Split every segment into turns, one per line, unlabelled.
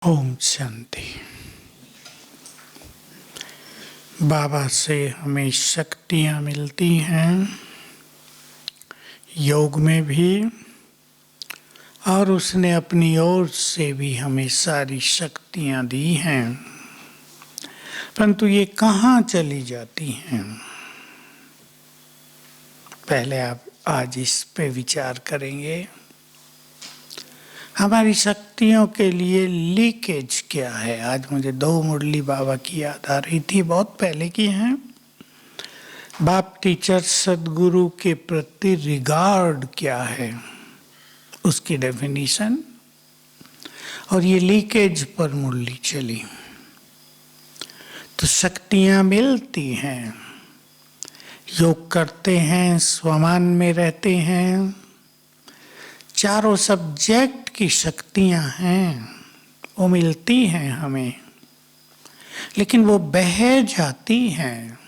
ओम शांति। बाबा से हमें शक्तियाँ मिलती हैं, योग में भी, और उसने अपनी ओर से भी हमें सारी शक्तियाँ दी हैं, परंतु ये कहाँ चली जाती हैं? पहले आप आज इस पे विचार करेंगे। हमारी शक्तियों के लिए लीकेज क्या है? आज मुझे 2 मुरली बाबा की याद आ रही थी, बहुत पहले की हैं। बाप टीचर सदगुरु के प्रति रिगार्ड क्या है, उसकी डेफिनेशन, और ये लीकेज पर मुरली चली। तो शक्तियाँ मिलती हैं, योग करते हैं, स्वमान में रहते हैं, चारों सब्जेक्ट की शक्तियाँ हैं, वो मिलती हैं हमें, लेकिन वो बह जाती हैं।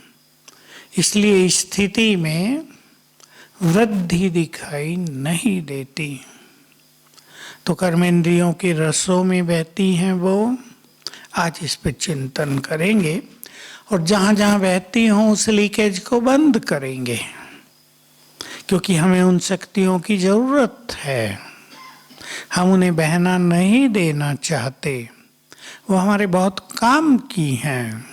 इसलिए स्थिति में वृद्धि दिखाई नहीं देती। तो कर्मेंद्रियों के रसों में बहती हैं वो। आज इस पे चिंतन करेंगे और जहाँ जहाँ बहती हों उस लीकेज को बंद करेंगे, क्योंकि हमें उन शक्तियों की जरूरत है। हम उन्हें बहना नहीं देना चाहते, वो हमारे बहुत काम की हैं।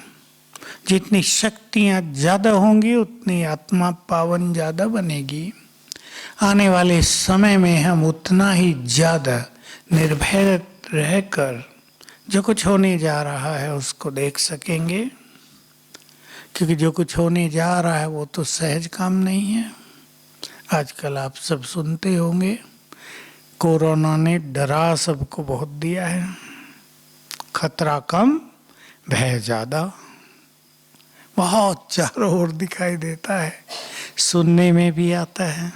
जितनी शक्तियाँ ज़्यादा होंगी उतनी आत्मा पावन ज़्यादा बनेगी। आने वाले समय में हम उतना ही ज़्यादा निर्भय रहकर जो कुछ होने जा रहा है उसको देख सकेंगे, क्योंकि जो कुछ होने जा रहा है वो तो सहज काम नहीं है। आजकल आप सब सुनते होंगे, कोरोना ने डरा सबको बहुत दिया है। खतरा कम, भय ज़्यादा, बहुत चारों ओर दिखाई देता है, सुनने में भी आता है।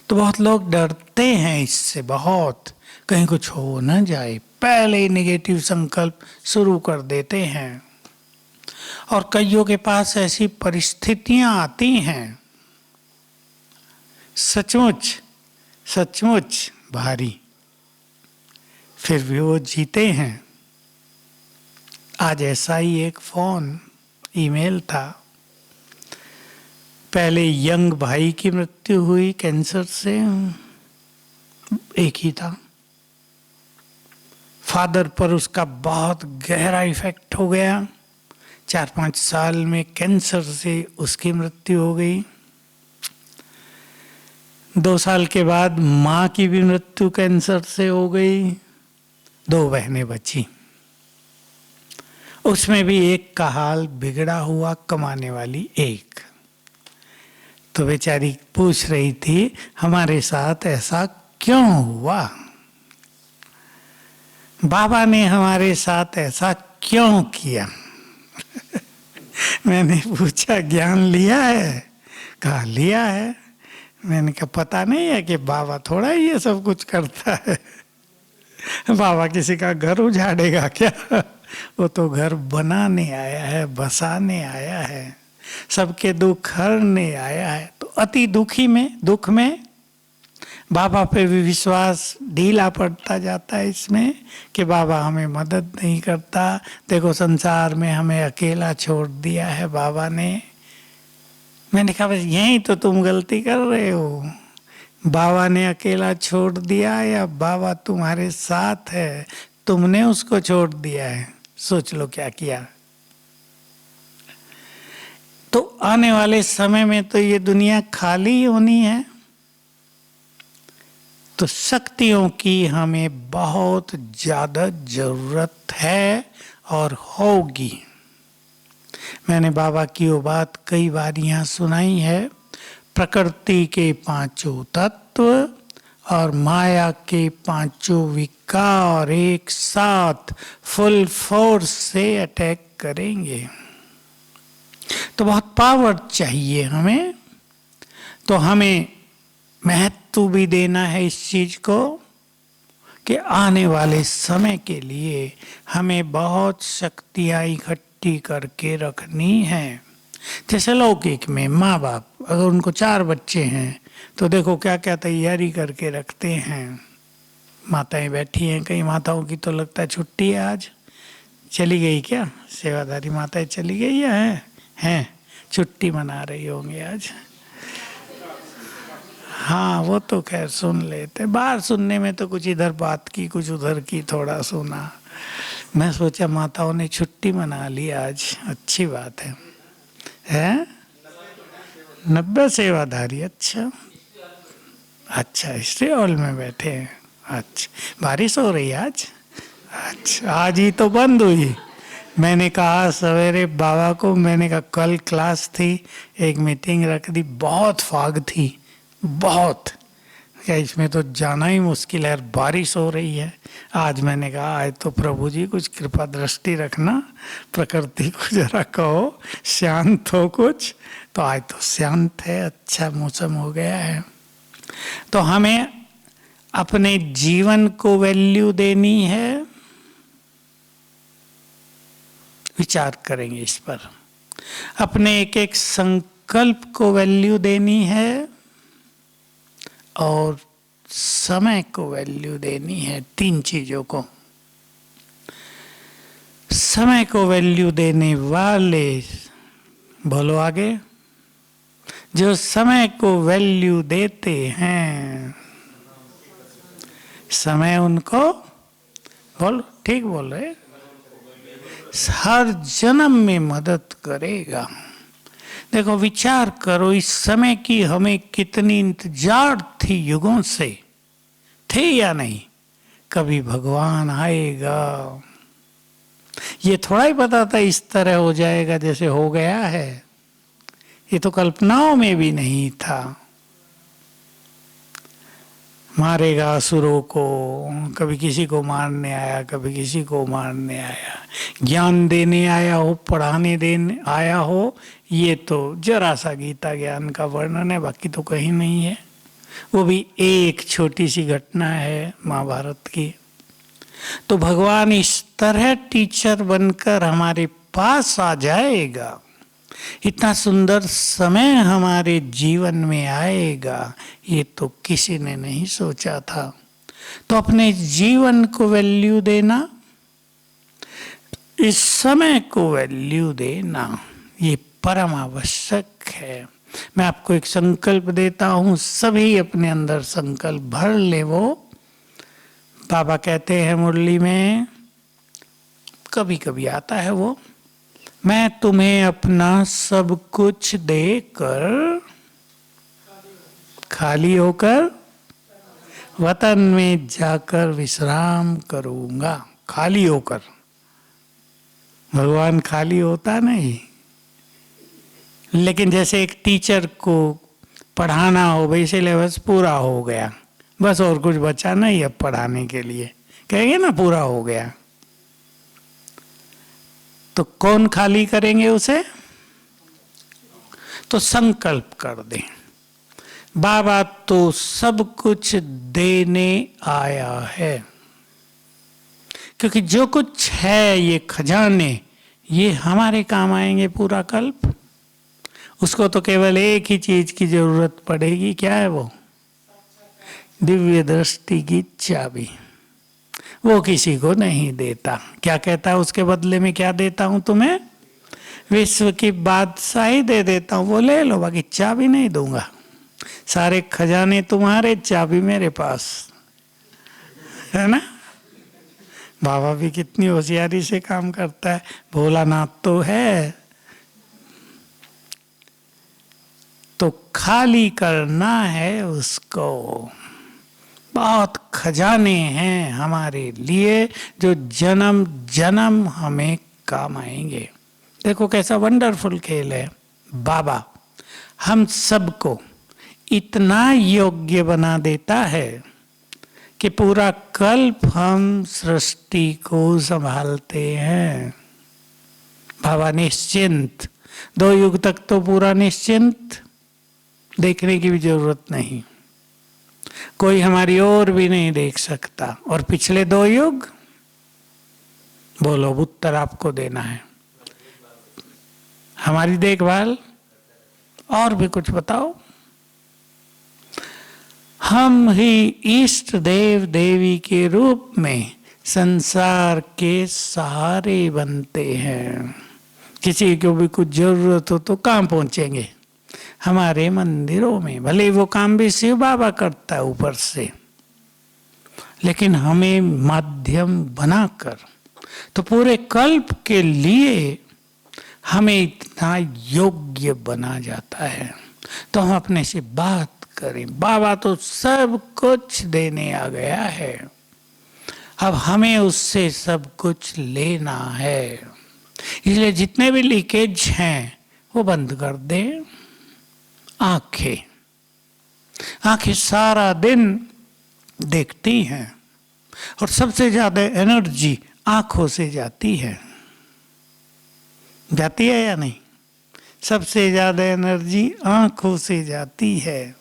तो बहुत लोग डरते हैं इससे, बहुत, कहीं कुछ हो न जाए, पहले ही नेगेटिव संकल्प शुरू कर देते हैं। और कईयों के पास ऐसी परिस्थितियां आती हैं, सचमुच सचमुच भारी, फिर भी वो जीते हैं। आज ऐसा ही एक फोन ईमेल था, पहले यंग भाई की मृत्यु हुई कैंसर से, एक ही था। फादर पर उसका बहुत गहरा इफेक्ट हो गया, 4-5 साल में कैंसर से उसकी मृत्यु हो गई। 2 साल के बाद माँ की भी मृत्यु कैंसर से हो गई। 2 बहनें बची, उसमें भी एक का हाल बिगड़ा हुआ, कमाने वाली एक। तो बेचारी पूछ रही थी, हमारे साथ ऐसा क्यों हुआ? बाबा ने हमारे साथ ऐसा क्यों किया? मैंने पूछा, ज्ञान लिया है? कहा लिया है। मैंने कहा पता नहीं है कि बाबा थोड़ा ये सब कुछ करता है। बाबा किसी का घर उजाड़ेगा क्या? वो तो घर बनाने आया है, बसाने आया है, सबके दुख हरने आया है। तो अति दुखी में, दुख में बाबा पे भी विश्वास ढीला पड़ता जाता है, इसमें कि बाबा हमें मदद नहीं करता। देखो संसार में हमें अकेला छोड़ दिया है बाबा ने। मैंने कहा बस यही तो तुम गलती कर रहे हो, बाबा ने अकेला छोड़ दिया या बाबा तुम्हारे साथ है, तुमने उसको छोड़ दिया है। सोच लो क्या किया। तो आने वाले समय में तो ये दुनिया खाली होनी है, तो शक्तियों की हमें बहुत ज्यादा जरूरत है और होगी। मैंने बाबा की वो बात कई बार यहाँ सुनाई है, प्रकृति के 5 तत्व और माया के 5 विकार एक साथ फुल फोर्स से अटैक करेंगे। तो बहुत पावर चाहिए हमें। तो हमें महत्व भी देना है इस चीज को कि आने वाले समय के लिए हमें बहुत शक्तियाँ इकट्ठी करके रखनी है। जैसे लौकिक में माँ बाप, अगर उनको 4 बच्चे हैं तो देखो क्या क्या तैयारी करके रखते हैं। माताएं बैठी हैं, कई माताओं की तो लगता है छुट्टी है आज, चली गई क्या? सेवाधारी माताएं चली गई या हैं छुट्टी मना रही होंगी आज। हाँ वो तो खैर सुन लेते, बाहर सुनने में तो कुछ इधर बात की कुछ उधर की, थोड़ा सुना। मैं सोचा माताओं ने छुट्टी मना ली आज, अच्छी बात है। हैं 90 सेवाधारी, अच्छा अच्छा हिस्ट्री हॉल में बैठे हैं। अच्छा बारिश हो रही है आज? अच्छा आज ही तो बंद हुई। मैंने कहा सवेरे बाबा को, मैंने कहा कल क्लास थी, एक मीटिंग रख दी, बहुत फाग थी बहुत, क्या इसमें तो जाना ही मुश्किल है, बारिश हो रही है। आज मैंने कहा आज तो प्रभु जी कुछ कृपा दृष्टि रखना, प्रकृति को जरा कहो शांत हो कुछ, तो आज तो शांत है, अच्छा मौसम हो गया है। तो हमें अपने जीवन को वैल्यू देनी है, विचार करेंगे इस पर। अपने एक एक संकल्प को वैल्यू देनी है और समय को वैल्यू देनी है, तीन चीजों को। समय को वैल्यू देने वाले, बोलो आगे, जो समय को वैल्यू देते हैं, समय उनको, बोलो ठीक बोल रहे, हर जन्म में मदद करेगा। देखो विचार करो, इस समय की हमें कितनी इंतजार थी, युगों से थे या नहीं, कभी भगवान आएगा। ये थोड़ा ही पता था इस तरह हो जाएगा जैसे हो गया है, ये तो कल्पनाओं में भी नहीं था। मारेगा असुरों को, कभी किसी को मारने आया, कभी किसी को मारने आया, ज्ञान देने आया हो, पढ़ाने देने आया हो, ये तो जरा सा गीता ज्ञान का वर्णन है, बाकी तो कहीं नहीं है। वो भी एक छोटी सी घटना है महाभारत की। तो भगवान इस तरह टीचर बनकर हमारे पास आ जाएगा, इतना सुंदर समय हमारे जीवन में आएगा, ये तो किसी ने नहीं सोचा था। तो अपने जीवन को वैल्यू देना, इस समय को वैल्यू देना, ये परम आवश्यक है। मैं आपको एक संकल्प देता हूं, सभी अपने अंदर संकल्प भर ले। वो बाबा कहते हैं मुरली में, कभी कभी आता है वो, मैं तुम्हें अपना सब कुछ देकर खाली होकर वतन में जाकर विश्राम करूंगा। खाली होकर, भगवान खाली होता नहीं, लेकिन जैसे एक टीचर को पढ़ाना हो, भाई सिलेबस पूरा हो गया, बस और कुछ बचा नहीं अब पढ़ाने के लिए, कहेंगे ना पूरा हो गया, तो कौन खाली करेंगे उसे? तो संकल्प कर दें, बाबा तो सब कुछ देने आया है, क्योंकि जो कुछ है ये खजाने, ये हमारे काम आएंगे पूरा कल्प। उसको तो केवल एक ही चीज की जरूरत पड़ेगी, क्या है वो? दिव्य दृष्टि की चाबी। वो किसी को नहीं देता। क्या कहता है उसके बदले में क्या देता हूं तुम्हें? विश्व की बादशाही दे देता हूं, वो ले लो, बाकी चाबी नहीं दूंगा। सारे खजाने तुम्हारे, चाबी मेरे पास, है ना? बाबा भी कितनी होशियारी से काम करता है, भोलानाथ तो है। तो खाली करना है उसको। बहुत खजाने हैं हमारे लिए जो जन्म जन्म हमें काम आएंगे। देखो कैसा वंडरफुल खेल है। बाबा हम सबको इतना योग्य बना देता है कि पूरा कल्प हम सृष्टि को संभालते हैं। बाबा निश्चिंत, 2 युग तक तो पूरा निश्चिंत, देखने की भी जरूरत नहीं, कोई हमारी ओर भी नहीं देख सकता। और पिछले 2 युग, बोलो उत्तर आपको देना है, हमारी देखभाल। और भी कुछ बताओ। हम ही इष्ट देव देवी के रूप में संसार के सहारे बनते हैं। किसी को भी कुछ जरूरत हो तो कहाँ पहुंचेंगे? हमारे मंदिरों में। भले वो काम भी शिव बाबा करता है ऊपर से, लेकिन हमें माध्यम बनाकर तो पूरे कल्प के लिए हमें इतना योग्य बना जाता है। तो हम अपने से बात करें, बाबा तो सब कुछ देने आ गया है, अब हमें उससे सब कुछ लेना है। इसलिए जितने भी लीकेज हैं वो बंद कर दें। आंखें सारा दिन देखती हैं और सबसे ज्यादा एनर्जी आंखों से जाती है या नहीं? सबसे ज्यादा एनर्जी आंखों से जाती है।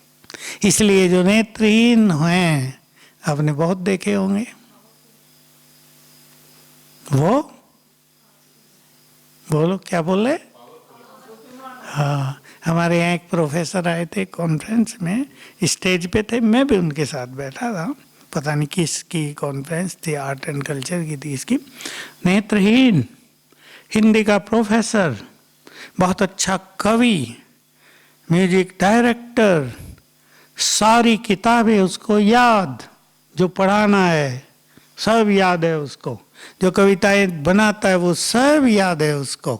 इसलिए जो नेत्रहीन हैं, आपने बहुत देखे होंगे, वो बोलो क्या बोले? हाँ, हमारे यहाँ एक प्रोफेसर आए थे कॉन्फ्रेंस में, स्टेज पे थे, मैं भी उनके साथ बैठा था। पता नहीं किसकी कॉन्फ्रेंस थी, आर्ट एंड कल्चर की थी इसकी। नेत्रहीन, हिंदी का प्रोफेसर, बहुत अच्छा कवि, म्यूजिक डायरेक्टर, सारी किताबें उसको याद, जो पढ़ाना है सब याद है उसको, जो कविताएं बनाता है वो सब याद है उसको।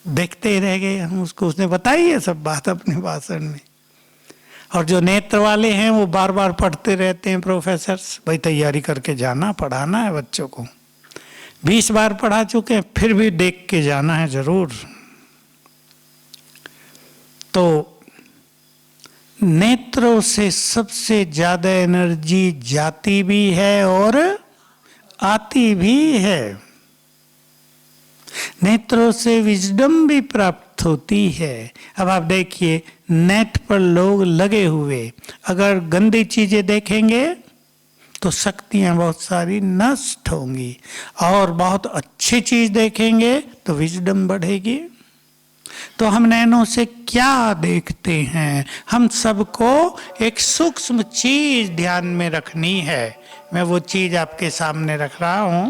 देखते ही रह गए हम उसको, उसने बताई है सब बात अपने भाषण में। और जो नेत्र वाले हैं वो बार बार पढ़ते रहते हैं प्रोफेसर्स, भाई तैयारी करके जाना, पढ़ाना है बच्चों को। 20 बार पढ़ा चुके हैं, फिर भी देख के जाना है जरूर। तो नेत्रों से सबसे ज्यादा एनर्जी जाती भी है और आती भी है। नेत्रों से विजडम भी प्राप्त होती है। अब आप देखिए, नेट पर लोग लगे हुए, अगर गंदी चीजें देखेंगे तो शक्तियां बहुत सारी नष्ट होंगी, और बहुत अच्छी चीज देखेंगे तो विजडम बढ़ेगी। तो हम नैनों से क्या देखते हैं? हम सबको एक सूक्ष्म चीज ध्यान में रखनी है। मैं वो चीज आपके सामने रख रहा हूं।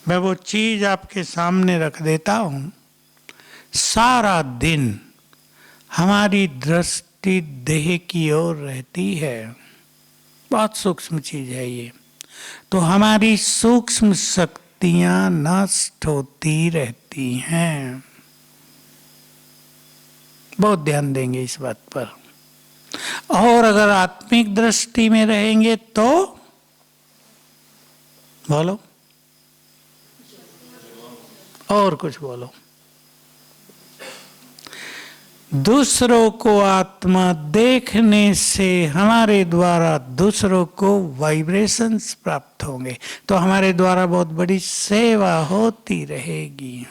मैं वो चीज आपके सामने रख देता हूं। सारा दिन हमारी दृष्टि देह की ओर रहती है। बहुत सूक्ष्म चीज है ये। तो हमारी सूक्ष्म शक्तियां नष्ट होती रहती हैं। बहुत ध्यान देंगे इस बात पर। और अगर आत्मिक दृष्टि में रहेंगे तो बोलो, और कुछ बोलो। दूसरों को आत्मा देखने से हमारे द्वारा दूसरों को वाइब्रेशंस प्राप्त होंगे, तो हमारे द्वारा बहुत बड़ी सेवा होती रहेगी।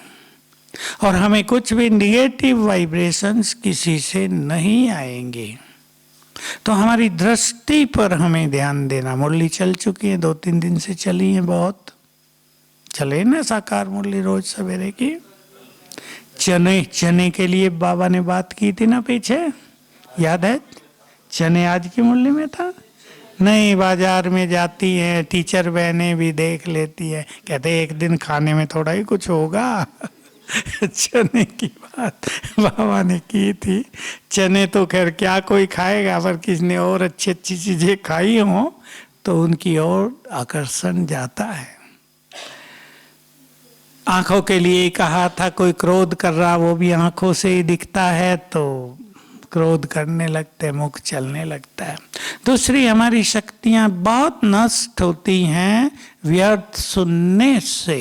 और हमें कुछ भी निगेटिव वाइब्रेशंस किसी से नहीं आएंगे। तो हमारी दृष्टि पर हमें ध्यान देना। मुरली चल चुकी है, 2-3 दिन से चली है, बहुत चले ना साकार मुरली रोज सवेरे की। चने के लिए बाबा ने बात की थी ना पीछे, याद है? चने आज की मुरली में था नहीं? बाजार में जाती हैं टीचर बहनें भी देख लेती है, कहते एक दिन खाने में थोड़ा ही कुछ होगा। चने की बात बाबा ने की थी। चने तो खैर क्या कोई खाएगा, पर किसने और अच्छी अच्छी चीजें खाई हो तो उनकी ओर आकर्षण जाता है। आंखों के लिए कहा था, कोई क्रोध कर रहा वो भी आंखों से ही दिखता है, तो क्रोध करने लगते, मुख चलने लगता है। दूसरी, हमारी शक्तियां बहुत नष्ट होती हैं व्यर्थ सुनने से,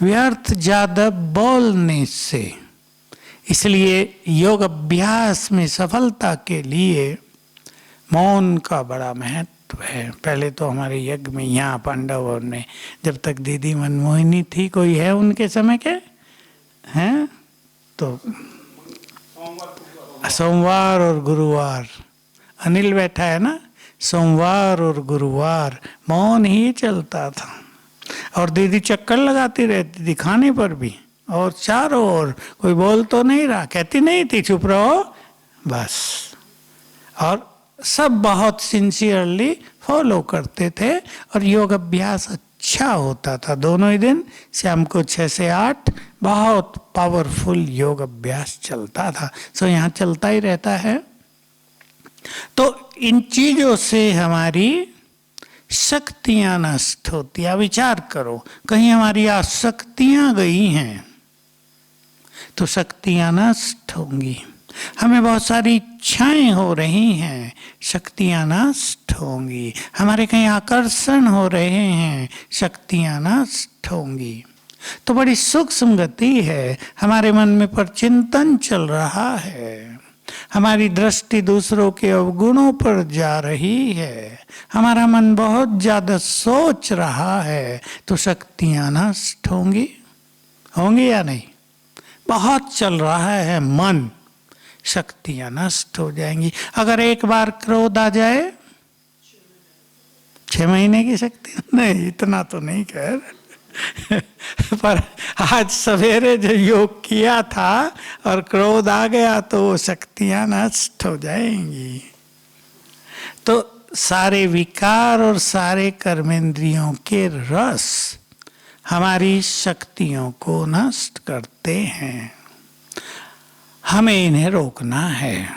व्यर्थ ज्यादा बोलने से। इसलिए योग अभ्यास में सफलता के लिए मौन का बड़ा महत्व है। पहले तो हमारे यज्ञ में यहाँ पांडवों ने, जब तक दीदी मनमोहिनी थी, कोई है उनके समय के हैं, तो सोमवार और गुरुवार, अनिल बैठा है ना, सोमवार और गुरुवार मौन ही चलता था। और दीदी चक्कर लगाती रहती थी खाने पर भी, और चारों ओर कोई बोल तो नहीं रहा, कहती नहीं थी चुप रहो बस। और सब बहुत सिंसियरली फॉलो करते थे और योग अभ्यास अच्छा होता था। दोनों ही दिन शाम को 6 से 8 बहुत पावरफुल योग अभ्यास चलता था। सो यहाँ चलता ही रहता है। तो इन चीजों से हमारी शक्तियां नष्ट होती है। विचार करो, कहीं हमारी आसक्तियां गई हैं तो शक्तियां नष्ट होंगी। हमें बहुत सारी इच्छाएं हो रही हैं, शक्तियां नष्ट होंगी। हमारे कहीं आकर्षण हो रहे हैं, शक्तियां नष्ट होंगी। तो बड़ी सूक्ष्म गति है। हमारे मन में पर चिंतन चल रहा है, हमारी दृष्टि दूसरों के अवगुणों पर जा रही है, हमारा मन बहुत ज्यादा सोच रहा है, तो शक्तियां नष्ट होंगी, होंगी या नहीं? बहुत चल रहा है मन, शक्तियां नष्ट हो जाएंगी। अगर एक बार क्रोध आ जाए, 6 महीने की शक्ति नहीं, इतना तो नहीं कह रहे पर आज सवेरे जो योग किया था और क्रोध आ गया तो वो शक्तियां नष्ट हो जाएंगी। तो सारे विकार और सारे कर्मेंद्रियों के रस हमारी शक्तियों को नष्ट करते हैं। हमें इन्हें रोकना है,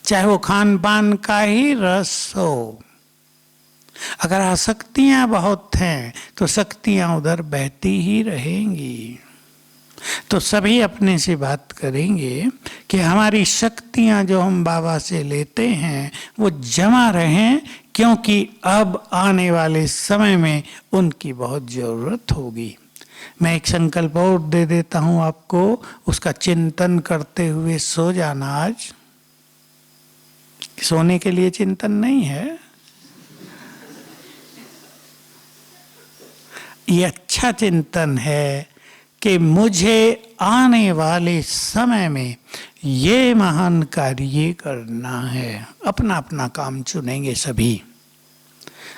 चाहे वो खान पान का ही रस हो। अगर आसक्तियां बहुत हैं तो शक्तियां उधर बहती ही रहेंगी। तो सभी अपने से बात करेंगे कि हमारी शक्तियां जो हम बाबा से लेते हैं वो जमा रहें, क्योंकि अब आने वाले समय में उनकी बहुत जरूरत होगी। मैं एक संकल्प और दे देता हूं आपको, उसका चिंतन करते हुए सो जाना। आज सोने के लिए चिंतन नहीं है, ये अच्छा चिंतन है कि मुझे आने वाले समय में ये महान कार्य करना है। अपना अपना काम चुनेंगे सभी।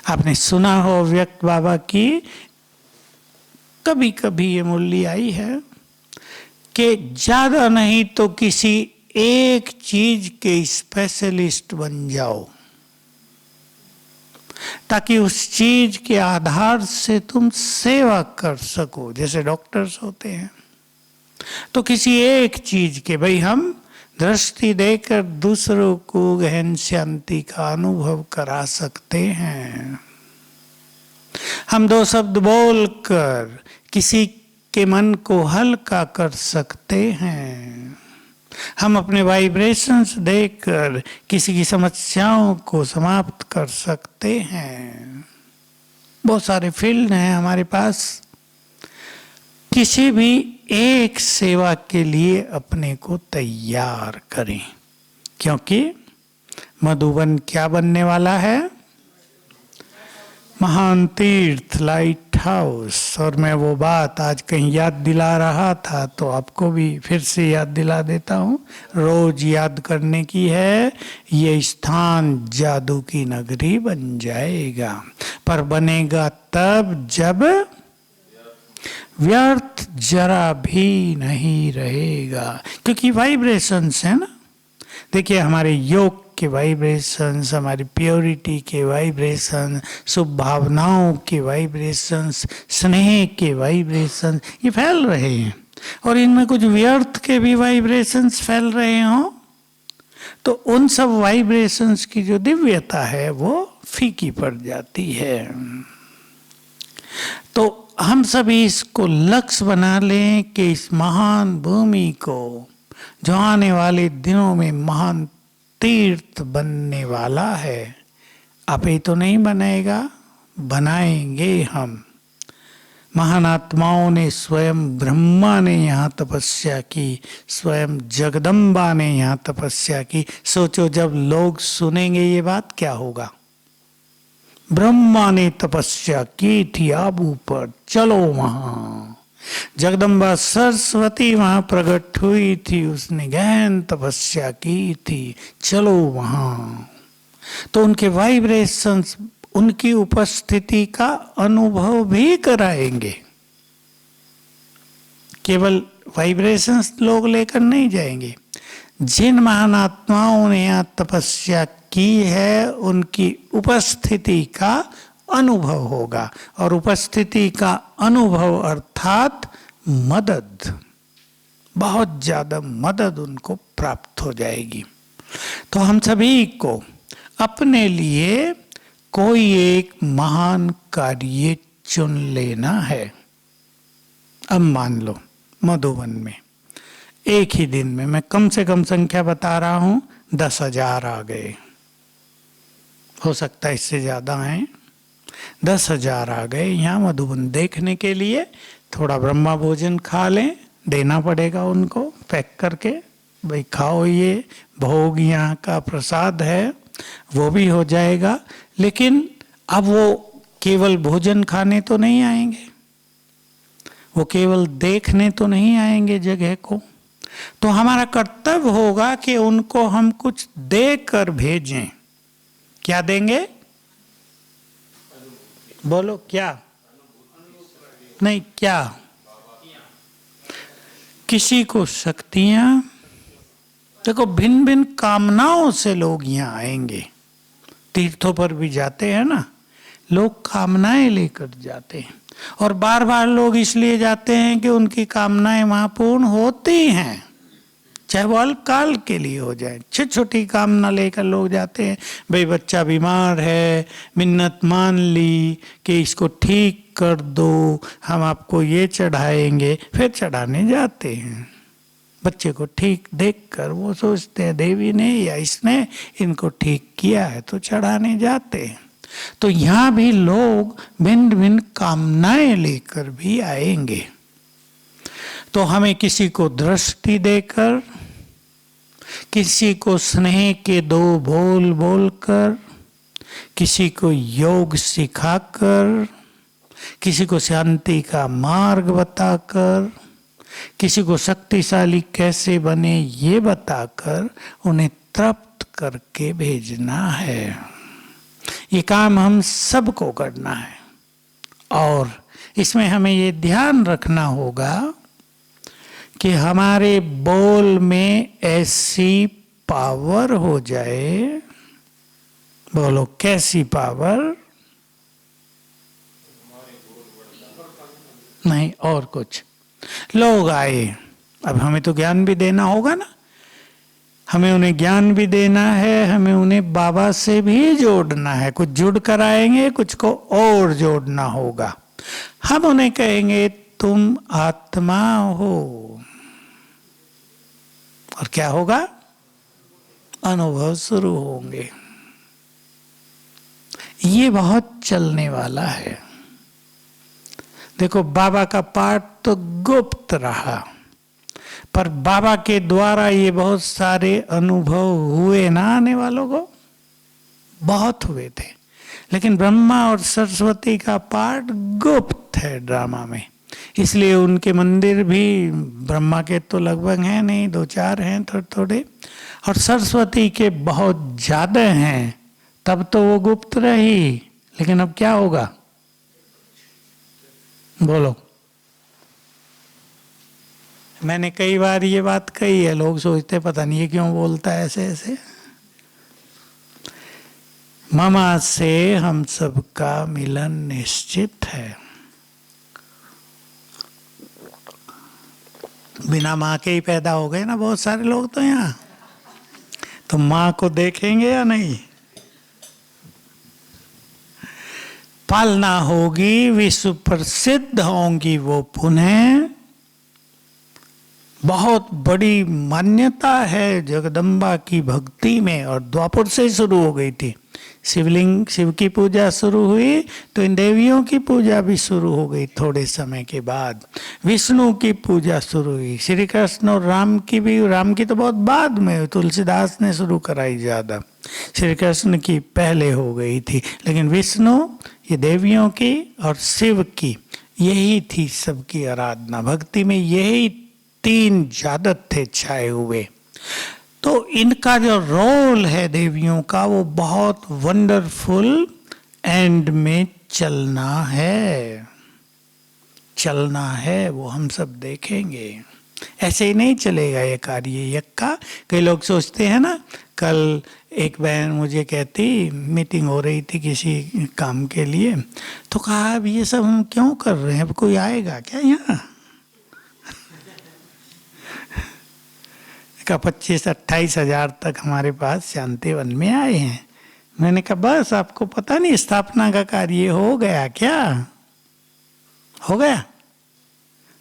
आपने सुना हो व्यक्त बाबा की कभी कभी ये मूल्य आई है कि ज्यादा नहीं तो किसी एक चीज के स्पेशलिस्ट बन जाओ, ताकि उस चीज के आधार से तुम सेवा कर सको। जैसे डॉक्टर्स होते हैं तो किसी एक चीज के, भाई हम दृष्टि देकर दूसरों को गहन शांति का अनुभव करा सकते हैं, हम 2 शब्द बोलकर किसी के मन को हल्का कर सकते हैं, हम अपने वाइब्रेशंस देकर किसी की समस्याओं को समाप्त कर सकते हैं। बहुत सारे फील्ड हैं हमारे पास। किसी भी एक सेवा के लिए अपने को तैयार करें, क्योंकि मधुबन क्या बनने वाला है? महान तीर्थ, लाइट हाउस। और मैं वो बात आज कहीं याद दिला रहा था तो आपको भी फिर से याद दिला देता हूँ। रोज याद करने की है, ये स्थान जादू की नगरी बन जाएगा, पर बनेगा तब जब व्यर्थ जरा भी नहीं रहेगा। क्योंकि वाइब्रेशंस है ना, देखिए हमारे योग के वाइब्रेशंस, हमारी प्योरिटी के वाइब्रेशन, शुभ भावनाओं के वाइब्रेशंस, स्नेह के वाइब्रेशंस, ये फैल रहे हैं। और इनमें कुछ व्यर्थ के भी वाइब्रेशंस फैल रहे हों तो उन सब वाइब्रेशंस की जो दिव्यता है वो फीकी पड़ जाती है। तो हम सभी इसको लक्ष्य बना लें कि इस महान भूमि को, जो आने वाले दिनों में महान तीर्थ बनने वाला है, आप ही तो नहीं बनाएगा, बनाएंगे हम। महान आत्माओं ने, स्वयं ब्रह्मा ने यहाँ तपस्या की, स्वयं जगदम्बा ने यहाँ तपस्या की। सोचो जब लोग सुनेंगे ये बात क्या होगा। ब्रह्मा ने तपस्या की थी आबू पर, चलो वहां। जगदम्बा सरस्वती वहां प्रकट हुई थी, उसने गहन तपस्या की थी, चलो वहां। तो उनके वाइब्रेशंस उनकी उपस्थिति का अनुभव भी कराएंगे। केवल वाइब्रेशंस लोग लेकर नहीं जाएंगे। जिन महान आत्माओं ने यहाँ तपस्या की है उनकी उपस्थिति का अनुभव होगा, और उपस्थिति का अनुभव अर्थात मदद, बहुत ज्यादा मदद उनको प्राप्त हो जाएगी। तो हम सभी को अपने लिए कोई एक महान कार्य चुन लेना है। अब मान लो मधुबन में एक ही दिन में, मैं कम से कम संख्या बता रहा हूं, 10,000 आ गए, हो सकता है इससे ज्यादा हैं, 10,000 आ गए यहाँ मधुबन देखने के लिए। थोड़ा ब्रह्मा भोजन खा लें, देना पड़ेगा उनको पैक करके, भाई खाओ, ये भोग यहाँ का प्रसाद है, वो भी हो जाएगा। लेकिन अब वो केवल भोजन खाने तो नहीं आएंगे, वो केवल देखने तो नहीं आएंगे जगह को। तो हमारा कर्तव्य होगा कि उनको हम कुछ देकर भेजें। क्या देंगे? बोलो क्या? नहीं, क्या? किसी को शक्तियां। देखो, भिन्न भिन्न कामनाओं से लोग यहाँ आएंगे। तीर्थों पर भी जाते हैं ना लोग, कामनाएं लेकर जाते हैं, और बार बार लोग इसलिए जाते हैं कि उनकी कामनाएं वहां पूर्ण होती हैं, चाहे वो अल्पकाल के लिए हो जाए। छोटी छोटी कामना लेकर लोग जाते हैं, भाई बच्चा बीमार है, मिन्नत मान ली कि इसको ठीक कर दो, हम आपको ये चढ़ाएंगे, फिर चढ़ाने जाते हैं। बच्चे को ठीक देखकर वो सोचते हैं देवी ने या इसने इनको ठीक किया है, तो चढ़ाने जाते हैं। तो यहाँ भी लोग भिन्न भिन्न कामनाएं लेकर भी आएंगे। तो हमें किसी को दृष्टि देकर, किसी को स्नेह के 2 बोल बोलकर, किसी को योग सिखाकर, किसी को शांति का मार्ग बताकर, किसी को शक्तिशाली कैसे बने ये बताकर उन्हें तृप्त करके भेजना है। ये काम हम सबको करना है, और इसमें हमें ये ध्यान रखना होगा कि हमारे बोल में ऐसी पावर हो जाए। बोलो, कैसी पावर? नहीं, और कुछ। लोग आए, अब हमें तो ज्ञान भी देना होगा ना, हमें उन्हें ज्ञान भी देना है, हमें उन्हें बाबा से भी जोड़ना है। कुछ जुड़ कर आएंगे, कुछ को और जोड़ना होगा। हम उन्हें कहेंगे तुम आत्मा हो, और क्या होगा? अनुभव शुरू होंगे। ये बहुत चलने वाला है। देखो, बाबा का पाठ तो गुप्त रहा, पर बाबा के द्वारा ये बहुत सारे अनुभव हुए ना, आने वालों को बहुत हुए थे। लेकिन ब्रह्मा और सरस्वती का पाठ गुप्त है ड्रामा में, इसलिए उनके मंदिर भी ब्रह्मा के तो लगभग हैं नहीं, 2-4 हैं थोड़े थोड़े, और सरस्वती के बहुत ज्यादा हैं। तब तो वो गुप्त रही, लेकिन अब क्या होगा? बोलो। मैंने कई बार ये बात कही है, लोग सोचते पता नहीं ये क्यों बोलता है ऐसे ऐसे। मामा से हम सबका मिलन निश्चित है। बिना माँ के ही पैदा हो गए ना बहुत सारे लोग तो यहाँ, तो माँ को देखेंगे या नहीं? पालना होगी, विश्व प्रसिद्ध होंगी वो पुनः। बहुत बड़ी मान्यता है जगदम्बा की भक्ति में, और द्वापर से शुरू हो गई थी। शिवलिंग, शिव की पूजा शुरू हुई तो इन देवियों की पूजा भी शुरू हो गई। थोड़े समय के बाद विष्णु की पूजा शुरू हुई, श्री कृष्ण और राम की भी। राम की तो बहुत बाद में, तुलसीदास ने शुरू कराई ज्यादा, श्री कृष्ण की पहले हो गई थी। लेकिन विष्णु, ये देवियों की, और शिव की, यही थी सबकी आराधना। भक्ति में यही 3 जादत थे छाए हुए। तो इनका जो रोल है देवियों का, वो बहुत वंडरफुल एंड में चलना है, चलना है, वो हम सब देखेंगे। ऐसे ही नहीं चलेगा ये कार्य यज्ञ का। कई लोग सोचते हैं ना, कल एक बहन मुझे कहती, मीटिंग हो रही थी किसी काम के लिए, तो कहा अब ये सब हम क्यों कर रहे हैं, अब कोई आएगा क्या यहाँ? का 25-28 हजार तक हमारे पास शांतिवन में आए हैं। मैंने कहा बस आपको पता नहीं स्थापना का कार्य हो गया क्या? हो गया?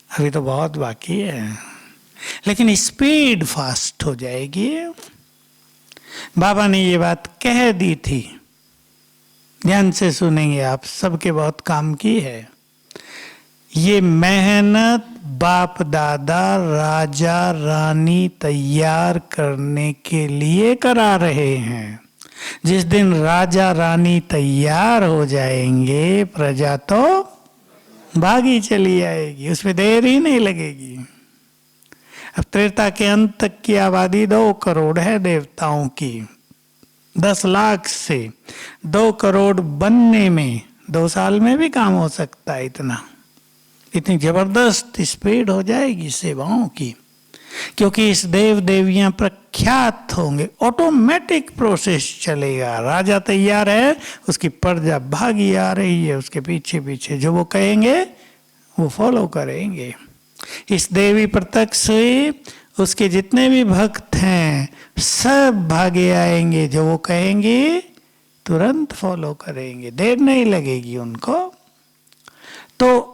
अभी तो बहुत बाकी है, लेकिन स्पीड फास्ट हो जाएगी। बाबा ने ये बात कह दी थी, ध्यान से सुनेंगे आप, सबके बहुत काम की है। ये मेहनत बाप दादा राजा रानी तैयार करने के लिए करा रहे हैं। जिस दिन राजा रानी तैयार हो जाएंगे, प्रजा तो भागी चली आएगी, उसमें देर ही नहीं लगेगी। अब त्रेता के अंत तक की आबादी 2 करोड़ है देवताओं की। 10 लाख से 2 करोड़ बनने में 2 साल में भी काम हो सकता है। इतनी जबरदस्त स्पीड हो जाएगी सेवाओं की, क्योंकि इस देव देवियां प्रख्यात होंगे, ऑटोमेटिक प्रोसेस चलेगा। राजा तैयार है, उसकी प्रजा भागी आ रही है उसके पीछे पीछे, जो वो कहेंगे वो फॉलो करेंगे। इस देवी प्रत्यक्ष से उसके जितने भी भक्त हैं सब भागे आएंगे, जो वो कहेंगे तुरंत फॉलो करेंगे, देर नहीं लगेगी उनको। तो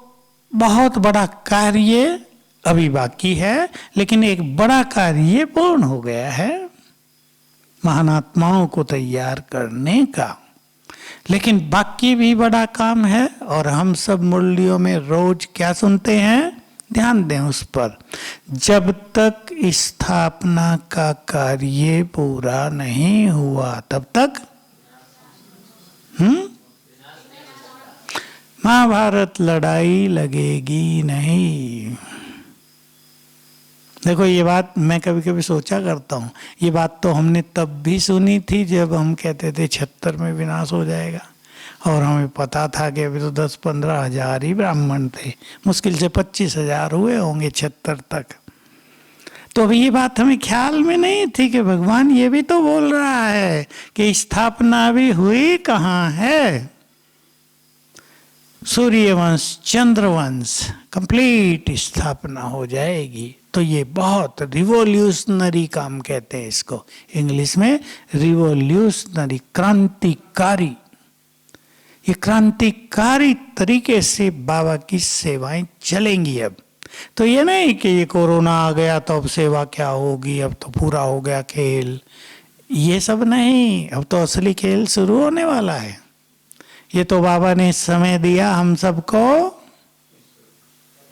बहुत बड़ा कार्य अभी बाकी है, लेकिन एक बड़ा कार्य पूर्ण हो गया है, महान आत्माओं को तैयार करने का। लेकिन बाकी भी बड़ा काम है, और हम सब मुरलियों में रोज क्या सुनते हैं, ध्यान दें उस पर। जब तक स्थापना का कार्य पूरा नहीं हुआ तब तक महाभारत लड़ाई लगेगी नहीं। देखो ये बात मैं कभी कभी सोचा करता हूँ, ये बात तो हमने तब भी सुनी थी जब हम कहते थे 76 में विनाश हो जाएगा, और हमें पता था कि अभी तो 10-15 हजार ही ब्राह्मण थे, मुश्किल से 25 हजार हुए होंगे 76 तक। तो अभी ये बात हमें ख्याल में नहीं थी कि भगवान ये भी तो बोल रहा है कि स्थापना भी हुई कहाँ है। सूर्यवंश चंद्रवंश कंप्लीट स्थापना हो जाएगी। तो ये बहुत रिवोल्यूशनरी काम कहते हैं इसको, इंग्लिश में रिवोल्यूशनरी, क्रांतिकारी। ये क्रांतिकारी तरीके से बाबा की सेवाएं चलेंगी अब। तो ये नहीं कि ये कोरोना आ गया तो अब सेवा क्या होगी, अब तो पूरा हो गया खेल, ये सब नहीं। अब तो असली खेल शुरू होने वाला है। ये तो बाबा ने समय दिया हम सबको,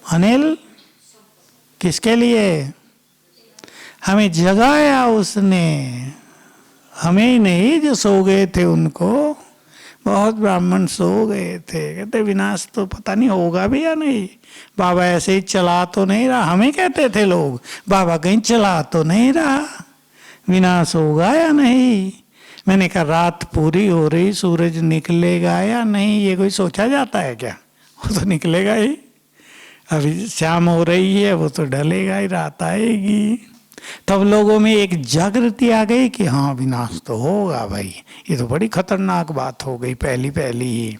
अनिल, किसके लिए? हमें जगाया उसने, हमें ही नहीं, जो सो गए थे उनको। बहुत ब्राह्मण सो गए थे, कहते विनाश तो पता नहीं होगा भी या नहीं, बाबा ऐसे ही चला तो नहीं रहा। हमें कहते थे लोग, बाबा कहीं चला तो नहीं रहा, विनाश होगा या नहीं। मैंने कहा रात पूरी हो रही, सूरज निकलेगा या नहीं, ये कोई सोचा जाता है क्या? वो तो निकलेगा ही। अभी शाम हो रही है, वो तो ढलेगा ही, रात आएगी। तब लोगों में एक जागृति आ गई कि हाँ विनाश तो होगा भाई, ये तो बड़ी खतरनाक बात हो गई। पहली ही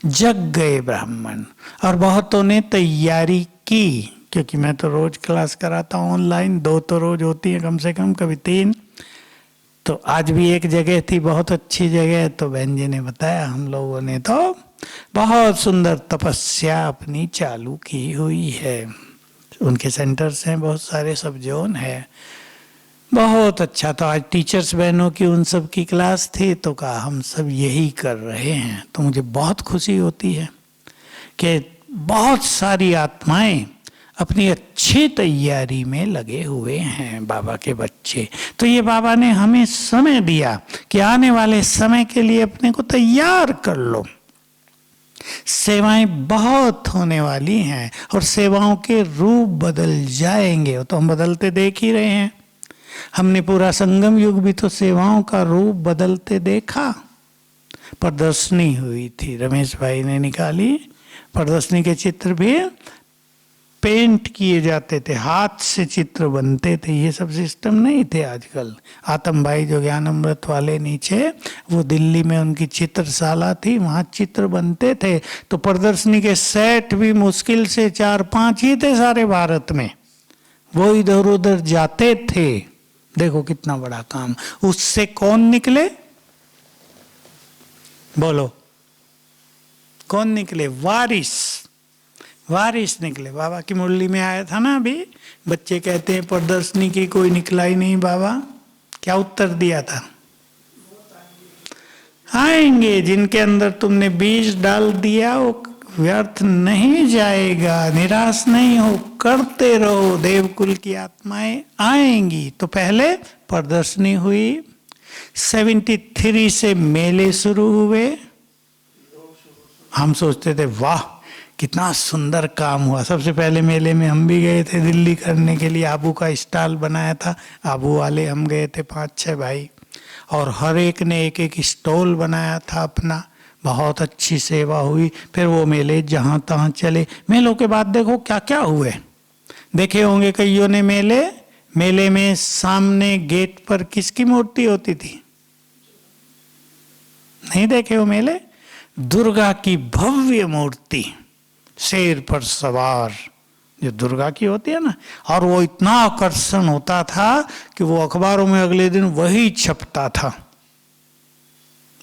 जग गए ब्राह्मण, और बहुतों ने तैयारी की, क्योंकि मैं तो रोज क्लास कराता हूँ ऑनलाइन, 2 तो रोज होती है कम से कम, कभी 3। तो आज भी एक जगह थी, बहुत अच्छी जगह, तो बहन जी ने बताया हम लोगों ने तो बहुत सुंदर तपस्या अपनी चालू की हुई है। उनके सेंटर्स हैं बहुत सारे, सब जोन है, बहुत अच्छा। तो आज टीचर्स बहनों की उन सब की क्लास थी, तो कहा हम सब यही कर रहे हैं। तो मुझे बहुत खुशी होती है कि बहुत सारी आत्माएं अपनी अच्छी तैयारी में लगे हुए हैं, बाबा के बच्चे। तो ये बाबा ने हमें समय दिया कि आने वाले समय के लिए अपने को तैयार कर लो। सेवाएं बहुत होने वाली हैं, और सेवाओं के रूप बदल जाएंगे, तो हम बदलते देख ही रहे हैं। हमने पूरा संगम युग भी तो सेवाओं का रूप बदलते देखा। प्रदर्शनी हुई थी, रमेश भाई ने निकाली। प्रदर्शनी के चित्र भी पेंट किए जाते थे, हाथ से चित्र बनते थे, ये सब सिस्टम नहीं थे आजकल। आतम भाई जो ज्ञान अमृत वाले नीचे, वो दिल्ली में उनकी चित्रशाला थी, वहाँ चित्र बनते थे। तो प्रदर्शनी के सेट भी मुश्किल से 4-5 ही थे सारे भारत में, वो इधर उधर जाते थे। देखो कितना बड़ा काम। उससे कौन निकले, बोलो कौन निकले? वारिस निकले। बाबा की मुरली में आया था ना अभी, बच्चे कहते हैं प्रदर्शनी की कोई निकला ही नहीं बाबा, क्या उत्तर दिया था? आएंगे। जिनके अंदर तुमने बीज डाल दिया वो व्यर्थ नहीं जाएगा, निराश नहीं हो, करते रहो, देवकुल की आत्माएं आएंगी। तो पहले प्रदर्शनी हुई, 73 से मेले शुरू हुए। हम सोचते थे वाह कितना सुंदर काम हुआ। सबसे पहले मेले में हम भी गए थे दिल्ली करने के लिए, आबू का स्टॉल बनाया था, आबू वाले हम गए थे 5-6 भाई, और हर एक ने एक एक स्टॉल बनाया था अपना। बहुत अच्छी सेवा हुई। फिर वो मेले जहाँ तहाँ चले। मेलों के बाद देखो क्या क्या हुए, देखे होंगे कईयों ने मेले में सामने गेट पर किसकी मूर्ति होती थी? नहीं देखे हो मेले? दुर्गा की भव्य मूर्ति, शेर पर सवार, जो दुर्गा की होती है ना, और वो इतना आकर्षण होता था कि वो अखबारों में अगले दिन वही छपता था,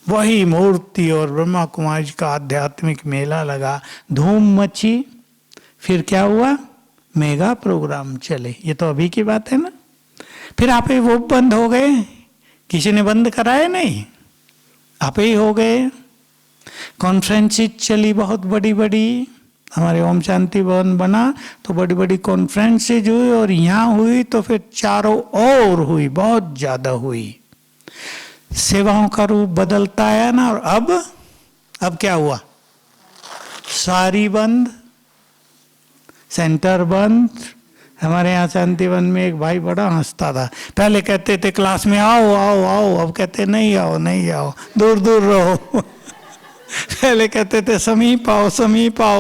वही मूर्ति। और ब्रह्मा कुमारी का आध्यात्मिक मेला लगा, धूम मची। फिर क्या हुआ? मेगा प्रोग्राम चले। ये तो अभी की बात है ना। फिर आप ही वो बंद हो गए, किसी ने बंद कराए नहीं, आप ही हो गए। कॉन्फ्रेंसेस चली बहुत बड़ी बड़ी, हमारे ओम शांति भवन बना तो बड़ी बड़ी कॉन्फ्रेंसेज हुई, और यहाँ हुई तो फिर चारों ओर हुई, बहुत ज्यादा हुई। सेवाओं का रूप बदलता आया ना। और अब क्या हुआ? सारी बंद, सेंटर बंद। हमारे यहाँ शांतिवन में एक भाई बड़ा हंसता था, पहले कहते थे क्लास में आओ आओ आओ, अब कहते नहीं आओ नहीं आओ, दूर दूर रहो। पहले कहते थे समीप आओ,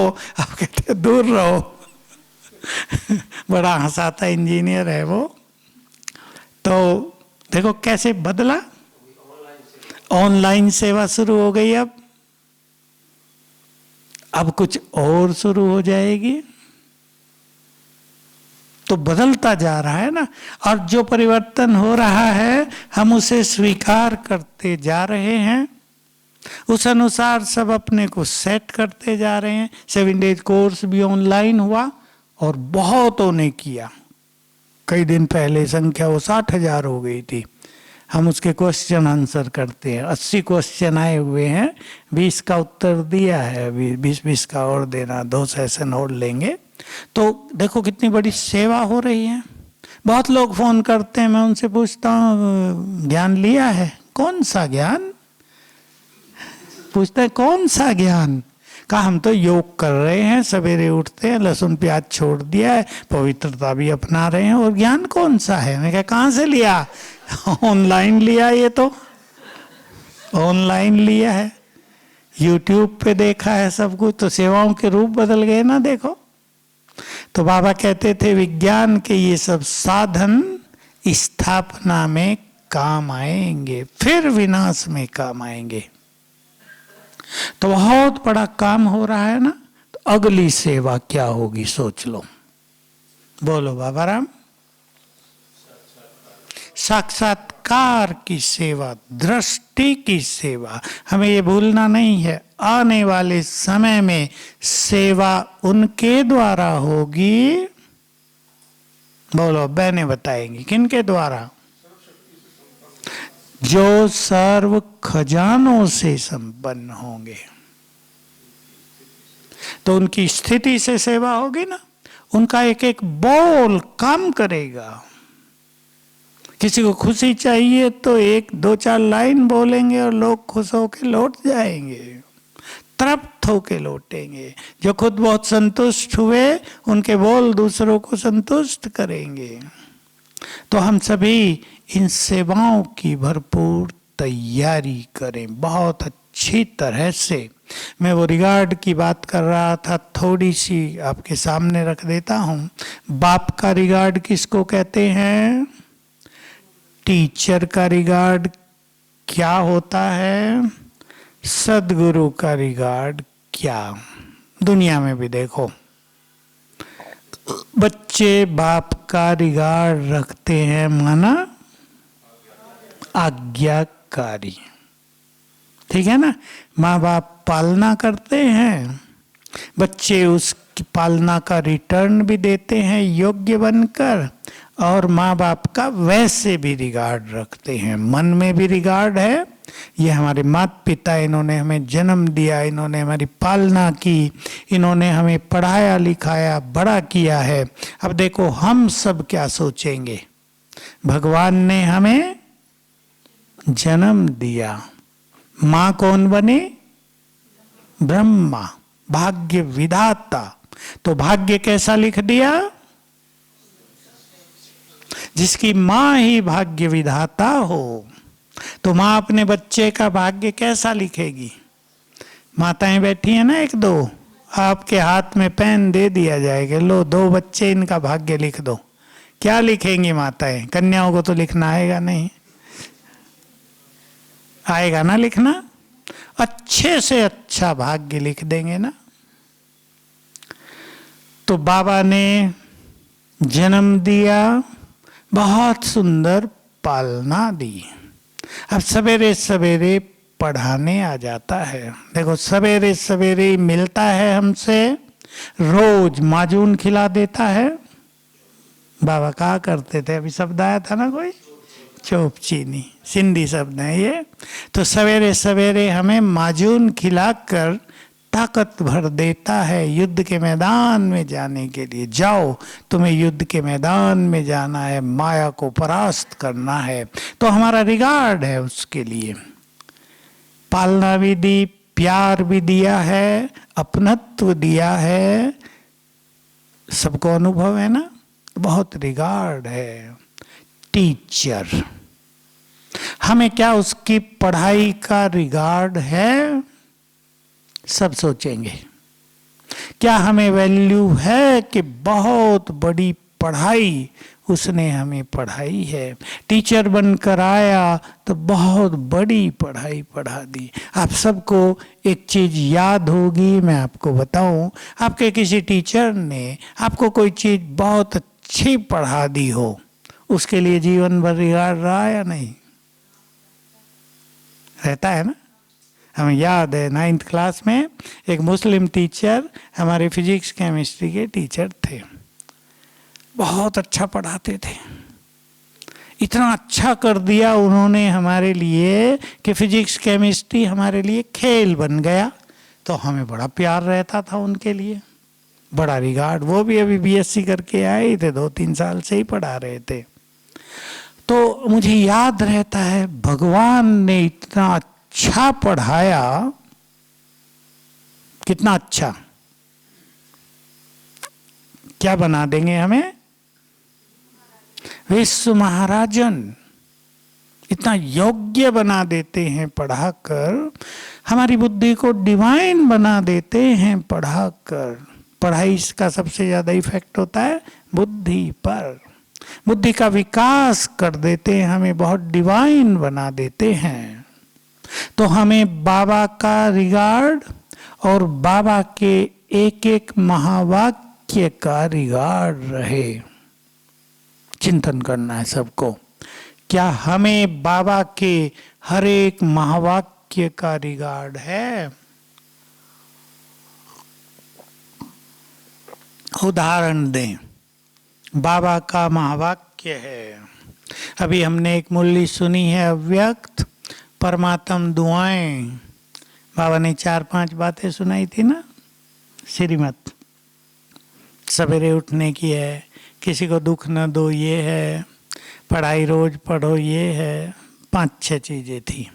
अब कहते दूर रहो। बड़ा हंसाता इंजीनियर है वो। तो देखो कैसे बदला, ऑनलाइन सेवा शुरू हो गई। अब कुछ और शुरू हो जाएगी। तो बदलता जा रहा है ना, और जो परिवर्तन हो रहा है हम उसे स्वीकार करते जा रहे हैं, उस अनुसार सब अपने को सेट करते जा रहे हैं। 7 डेज कोर्स भी ऑनलाइन हुआ और बहुतों ने किया। कई दिन पहले संख्या वो 60,000 हो गई थी। हम उसके क्वेश्चन आंसर करते हैं, 80 क्वेश्चन आए हुए हैं, 20 का उत्तर दिया है, 20 का और देना, 2 सेशन और लेंगे। तो देखो कितनी बड़ी सेवा हो रही है। बहुत लोग फोन करते हैं, मैं उनसे पूछता हूँ ज्ञान लिया है? कौन सा ज्ञान? पूछते हैं कौन सा ज्ञान? कहा हम तो योग कर रहे हैं, सवेरे उठते हैं, लहसुन प्याज छोड़ दिया है, पवित्रता भी अपना रहे हैं, और ज्ञान कौन सा है? मैं कहा कहाँ से लिया? ऑनलाइन लिया, ये तो ऑनलाइन लिया है, यूट्यूब पे देखा है सब कुछ। तो सेवाओं के रूप बदल गए ना, देखो। तो बाबा कहते थे विज्ञान के ये सब साधन स्थापना में काम आएंगे, फिर विनाश में काम आएंगे। तो बहुत बड़ा काम हो रहा है ना। तो अगली सेवा क्या होगी सोच लो, बोलो बाबा राम। साक्षात्कार की सेवा, दृष्टि की सेवा, हमें ये भूलना नहीं है। आने वाले समय में सेवा उनके द्वारा होगी, बोलो बहनें बताएंगी किनके द्वारा? जो सर्व खजानों से संपन्न होंगे। तो उनकी स्थिति से सेवा होगी ना, उनका एक एक बोल काम करेगा। किसी को खुशी चाहिए तो 1-2-4 लाइन बोलेंगे और लोग खुश होके लौट जाएंगे, तृप्त होके लौटेंगे। जो खुद बहुत संतुष्ट हुए उनके बोल दूसरों को संतुष्ट करेंगे। तो हम सभी इन सेवाओं की भरपूर तैयारी करें, बहुत अच्छी तरह से। मैं वो रिगार्ड की बात कर रहा था, थोड़ी सी आपके सामने रख देता हूँ। बाप का रिगार्ड किसको कहते हैं? टीचर का रिगार्ड क्या होता है? सदगुरु का रिगार्ड क्या? दुनिया में भी देखो, बच्चे बाप का रिगार्ड रखते हैं, माना आज्ञाकारी। ठीक है ना? माँ बाप पालना करते हैं, बच्चे उसकी पालना का रिटर्न भी देते हैं योग्य बनकर, और माँ बाप का वैसे भी रिगार्ड रखते हैं। मन में भी रिगार्ड है, ये हमारे माता पिता, इन्होंने हमें जन्म दिया, इन्होंने हमारी पालना की, इन्होंने हमें पढ़ाया लिखाया बड़ा किया है। अब देखो हम सब क्या सोचेंगे, भगवान ने हमें जन्म दिया, माँ कौन बने? ब्रह्मा, भाग्य विधाता। तो भाग्य कैसा लिख दिया? जिसकी माँ ही भाग्य विधाता हो, तो माँ अपने बच्चे का भाग्य कैसा लिखेगी? माताएं बैठी हैं ना एक दो, आपके हाथ में पेन दे दिया जाएगा, लो 2 बच्चे, इनका भाग्य लिख दो। क्या लिखेंगी माताएं? कन्याओं को तो लिखना आएगा नहीं, आएगा ना लिखना? अच्छे से अच्छा भाग्य लिख देंगे ना। तो बाबा ने जन्म दिया, बहुत सुंदर पालना दी। अब सवेरे सवेरे पढ़ाने आ जाता है। देखो सवेरे सवेरे मिलता है हमसे, रोज माजून खिला देता है। बाबा कहा करते थे, अभी शब्द आया था ना कोई, चोप चीनी, सिंधी शब्द है ये। तो सवेरे सवेरे हमें माजून खिलाकर ताकत भर देता है युद्ध के मैदान में जाने के लिए। जाओ, तुम्हें युद्ध के मैदान में जाना है, माया को परास्त करना है। तो हमारा रिगार्ड है उसके लिए। पालना भी दी, प्यार भी दिया है, अपनत्व दिया है, सबको अनुभव है ना, बहुत रिगार्ड है। टीचर, हमें क्या उसकी पढ़ाई का रिगार्ड है? सब सोचेंगे। क्या हमें वैल्यू है कि बहुत बड़ी पढ़ाई उसने हमें पढ़ाई है? टीचर बनकर आया तो बहुत बड़ी पढ़ाई पढ़ा दी। आप सबको एक चीज याद होगी, मैं आपको बताऊं, आपके किसी टीचर ने आपको कोई चीज बहुत अच्छी पढ़ा दी हो, उसके लिए जीवन भर रिगार्ड रहा या नहीं? रहता है ना। हमें याद है 9th क्लास में एक मुस्लिम टीचर हमारे फिजिक्स केमिस्ट्री के टीचर थे, बहुत अच्छा पढ़ाते थे। इतना अच्छा कर दिया उन्होंने हमारे लिए कि फिजिक्स केमिस्ट्री हमारे लिए खेल बन गया। तो हमें बड़ा प्यार रहता था उनके लिए, बड़ा रिगार्ड। वो भी अभी बीएससी करके आए थे, 2-3 साल से ही पढ़ा रहे थे। तो मुझे याद रहता है, भगवान ने इतना अच्छा पढ़ाया, कितना अच्छा। क्या बना देंगे हमें? विश्व महाराजन। इतना योग्य बना देते हैं पढ़ाकर, हमारी बुद्धि को डिवाइन बना देते हैं पढ़ाकर। पढ़ाई का सबसे ज्यादा इफेक्ट होता है बुद्धि पर। बुद्धि का विकास कर देते हैं, हमें बहुत डिवाइन बना देते हैं। तो हमें बाबा का रिगार्ड और बाबा के एक एक महावाक्य का रिगार्ड रहे। चिंतन करना है सबको, क्या हमें बाबा के हर एक महावाक्य का रिगार्ड है? उदाहरण दें, बाबा का महावाक्य है, अभी हमने एक मुरली सुनी है, अव्यक्त परमात्म दुआएं। बाबा ने 4-5 बातें सुनाई थी ना। श्रीमत सवेरे उठने की है, किसी को दुख न दो ये है, पढ़ाई रोज पढ़ो ये है, 5-6 चीजें थी।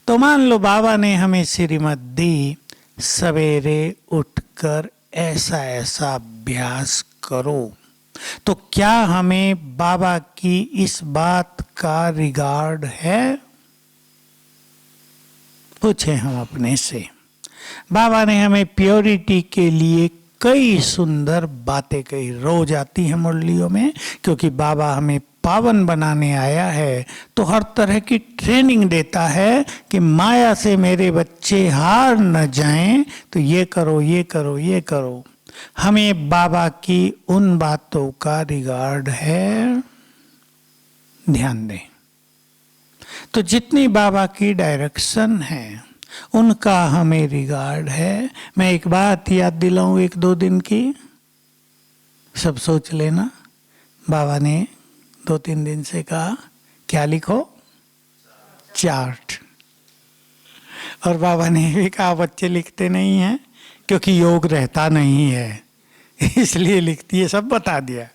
तो मान लो बाबा ने हमें श्रीमत दी, सवेरे उठकर ऐसा ऐसा अभ्यास करो। तो क्या हमें बाबा की इस बात का रिगार्ड है? पूछे हम अपने से। बाबा ने हमें प्योरिटी के लिए कई सुंदर बातें कही, रोज आती है मुरलियों में, क्योंकि बाबा हमें पावन बनाने आया है। तो हर तरह की ट्रेनिंग देता है कि माया से मेरे बच्चे हार न जाएं, तो ये करो, ये करो, ये करो। हमें बाबा की उन बातों का रिगार्ड है, ध्यान दें। तो जितनी बाबा की डायरेक्शन है उनका हमें रिगार्ड है। मैं एक बात याद दिलाऊं 1-2 दिन की, सब सोच लेना। बाबा ने 2-3 दिन से कहा क्या लिखो, चार्ट। और बाबा ने भी कहा बच्चे लिखते नहीं हैं क्योंकि योग रहता नहीं है, इसलिए लिखती है, सब बता दिया।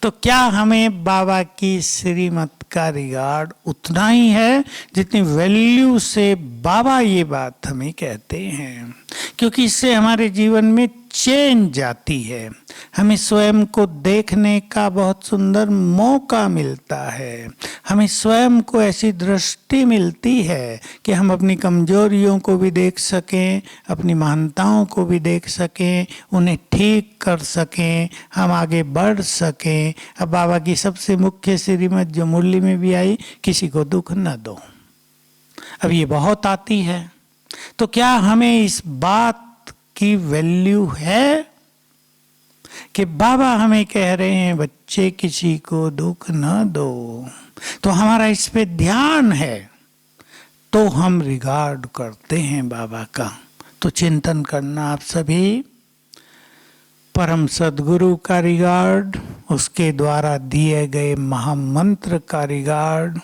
तो क्या हमें बाबा की श्रीमत का रिगार्ड उतना ही है जितनी वैल्यू से बाबा ये बात हमें कहते हैं? क्योंकि इससे हमारे जीवन में चेंज आती है, हमें स्वयं को देखने का बहुत सुंदर मौका मिलता है, हमें स्वयं को ऐसी दृष्टि मिलती है कि हम अपनी कमजोरियों को भी देख सकें, अपनी महानताओं को भी देख सकें, उन्हें ठीक कर सकें, हम आगे बढ़ सकें। अब बाबा की सबसे मुख्य श्रीमत जो मुरली में भी आई, किसी को दुख न दो, अब ये बहुत आती है। तो क्या हमें इस बात की वैल्यू है कि बाबा हमें कह रहे हैं बच्चे किसी को दुख न दो, तो हमारा इस पे ध्यान है, तो हम रिगार्ड करते हैं बाबा का। तो चिंतन करना आप सभी, परम सद्गुरु का रिगार्ड, उसके द्वारा दिए गए महामंत्र का रिगार्ड,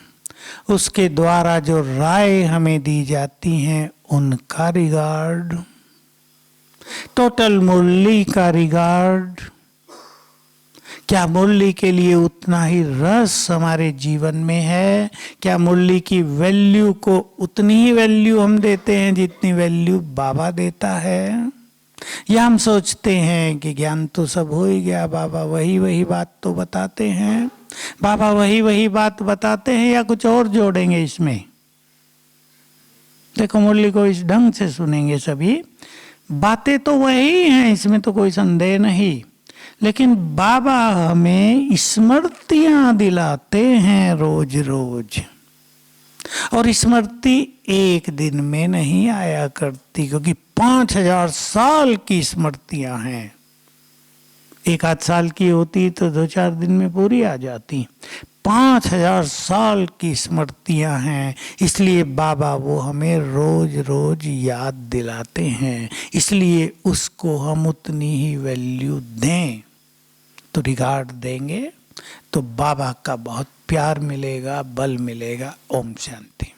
उसके द्वारा जो राय हमें दी जाती हैं उनका रिगार्ड, टोटल मुरली का रिगार्ड। क्या मुरली के लिए उतना ही रस हमारे जीवन में है? क्या मुरली की वैल्यू को उतनी ही वैल्यू हम देते हैं जितनी वैल्यू बाबा देता है? या हम सोचते हैं कि ज्ञान तो सब हो ही गया, बाबा वही वही बात तो बताते हैं, बाबा वही वही बात बताते हैं, या कुछ और जोड़ेंगे इसमें? देखो मुरली को इस ढंग से सुनेंगे सभी, बातें तो वही हैं, इसमें तो कोई संदेह नहीं, लेकिन बाबा हमें स्मृतियां दिलाते हैं रोज रोज। और स्मृति एक दिन में नहीं आया करती, क्योंकि 5000 साल की स्मृतियां हैं। 1-8 साल की होती तो 2-4 दिन में पूरी आ जाती, 5000 साल की स्मृतियां हैं। इसलिए बाबा वो हमें रोज रोज याद दिलाते हैं, इसलिए उसको हम उतनी ही वैल्यू दें, तो रिगार्ड देंगे तो बाबा का बहुत प्यार मिलेगा, बल मिलेगा। ओम शांति।